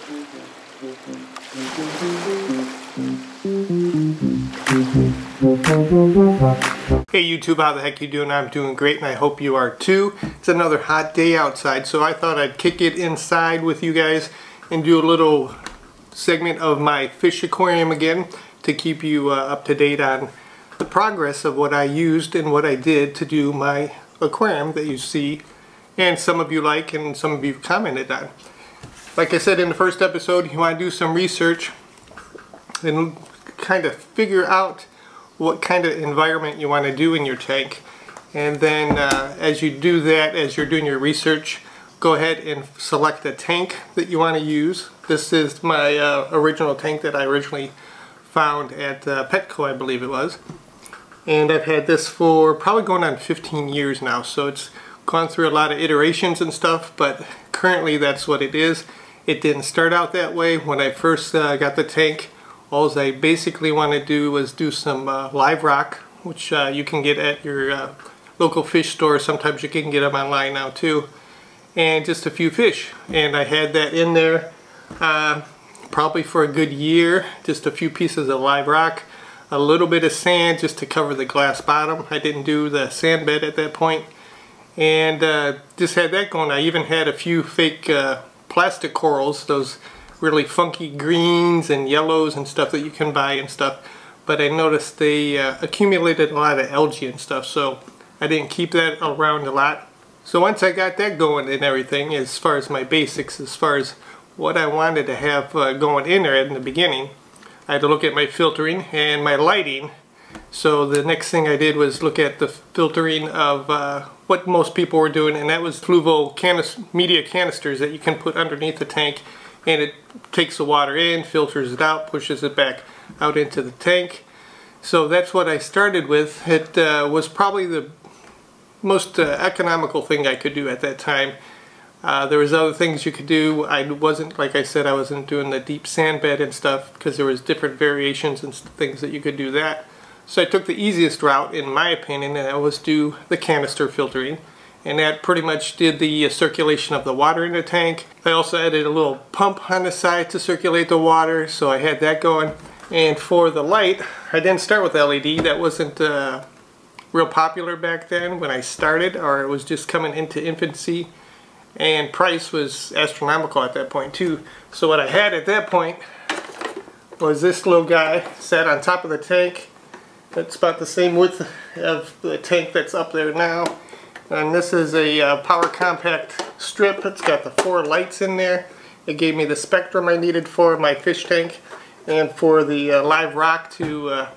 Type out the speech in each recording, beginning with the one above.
Hey YouTube, how the heck you doing? I'm doing great and I hope you are too. It's another hot day outside, so I thought I'd kick it inside with you guys and do a little segment of my fish aquarium again to keep you up to date on the progress of what I used and what I did to do my aquarium that you see and some of you like and some of you commented on. Like I said in the first episode, you want to do some research and kind of figure out what kind of environment you want to do in your tank, and then as you do that, as you're doing your research, go ahead and select a tank that you want to use. This is my original tank that I originally found at Petco, I believe it was, and I've had this for probably going on 15 years now, so it's gone through a lot of iterations and stuff, but currently that's what it is. It didn't start out that way. When I first got the tank, all I basically want to do was do some live rock, which you can get at your local fish store. Sometimes you can get them online now too, and just a few fish. And I had that in there probably for a good year. Just a few pieces of live rock, a little bit of sand just to cover the glass bottom. I didn't do the sand bed at that point, and just had that going. I even had a few fake plastic corals, those really funky greens and yellows and stuff that you can buy and stuff, but I noticed they accumulated a lot of algae and stuff, so I didn't keep that around a lot. So once I got that going and everything, as far as my basics, as far as what I wanted to have going in there in the beginning, I had to look at my filtering and my lighting. So the next thing I did was look at the filtering of what most people were doing, and that was fluval media canisters that you can put underneath the tank, and it takes the water in, filters it out, pushes it back out into the tank. So that's what I started with. It was probably the most economical thing I could do at that time. There was other things you could do. I wasn't, like I said, I wasn't doing the deep sand bed and stuff because there was different variations and things that you could do that. So I took the easiest route, in my opinion, and that was do the canister filtering. And that pretty much did the circulation of the water in the tank. I also added a little pump on the side to circulate the water, so I had that going. And for the light, I didn't start with LED. That wasn't real popular back then when I started, or it was just coming into infancy, and price was astronomical at that point too. So what I had at that point was this little guy sat on top of the tank. That's about the same width of the tank that's up there now. And this is a power compact strip. It's got the 4 lights in there. It gave me the spectrum I needed for my fish tank and for the live rock to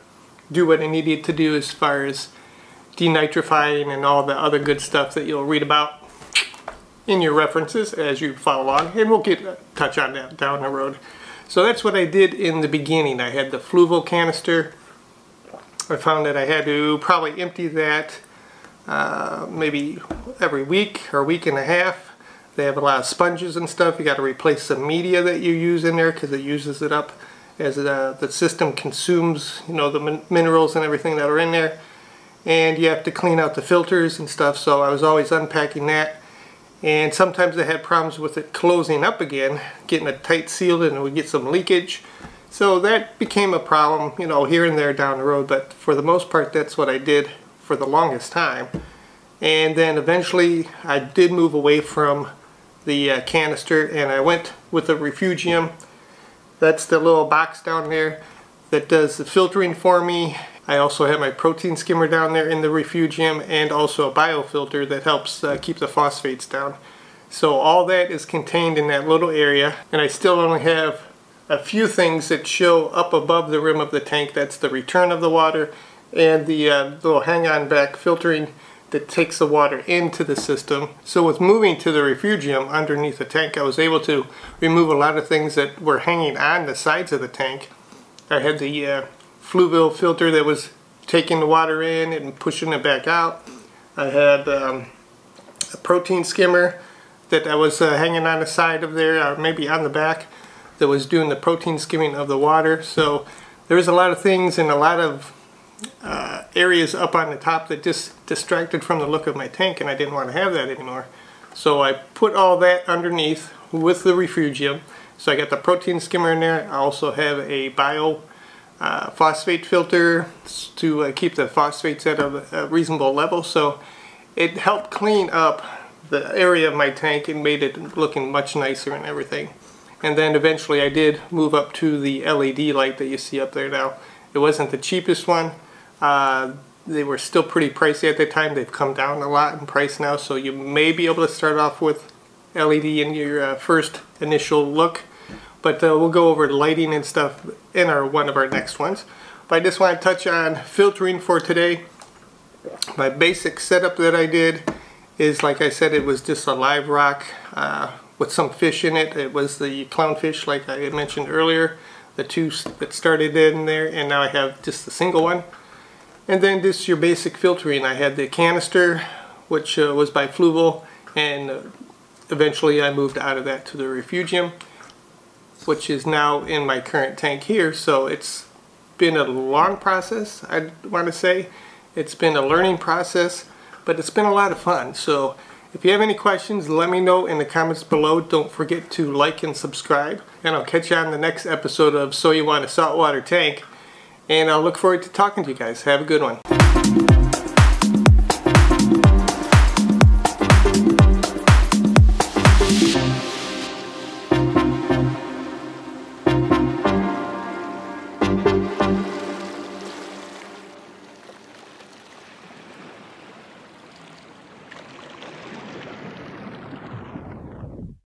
do what I needed to do as far as denitrifying and all the other good stuff that you'll read about in your references as you follow along. And we'll touch on that down the road. So that's what I did in the beginning. I had the fluval canister. I found that I had to probably empty that maybe every week or week and a half. They have a lot of sponges and stuff. You got to replace some media that you use in there because it uses it up as the system consumes, you know, the minerals and everything that are in there. And you have to clean out the filters and stuff, so I was always unpacking that. And sometimes I had problems with it closing up again, getting it tight sealed, and it would get some leakage. So that became a problem, you know, here and there down the road, but for the most part that's what I did for the longest time. And then eventually I did move away from the canister, and I went with the refugium. That's the little box down there that does the filtering for me. I also have my protein skimmer down there in the refugium, and also a biofilter that helps keep the phosphates down. So all that is contained in that little area, and I still only have a few things that show up above the rim of the tank. That's the return of the water and the little hang-on back filtering that takes the water into the system. So with moving to the refugium underneath the tank, I was able to remove a lot of things that were hanging on the sides of the tank. I had the fluval filter that was taking the water in and pushing it back out. I had a protein skimmer that I was hanging on the side of there, or maybe on the back, that was doing the protein skimming of the water. So there was a lot of things and a lot of areas up on the top that just distracted from the look of my tank, and I didn't want to have that anymore. So I put all that underneath with the refugium. So I got the protein skimmer in there. I also have a bio phosphate filter to keep the phosphates at a reasonable level. So it helped clean up the area of my tank and made it looking much nicer and everything. And then eventually I did move up to the LED light that you see up there now. It wasn't the cheapest one. They were still pretty pricey at the time. They've come down a lot in price now, so you may be able to start off with LED in your first initial look. But we'll go over lighting and stuff in one of our next ones. But I just want to touch on filtering for today. My basic setup that I did is, like I said, it was just a live rock with some fish in it. It was the clownfish, like I had mentioned earlier, the two that started in there, and now I have just the single one. And then just your basic filtering. I had the canister, which was by Fluval, and eventually I moved out of that to the Refugium, which is now in my current tank here. So it's been a long process, I want to say. It's been a learning process, but it's been a lot of fun. So if you have any questions, let me know in the comments below. Don't forget to like and subscribe, and I'll catch you on the next episode of So You Want a Saltwater Tank. And I'll look forward to talking to you guys. Have a good one.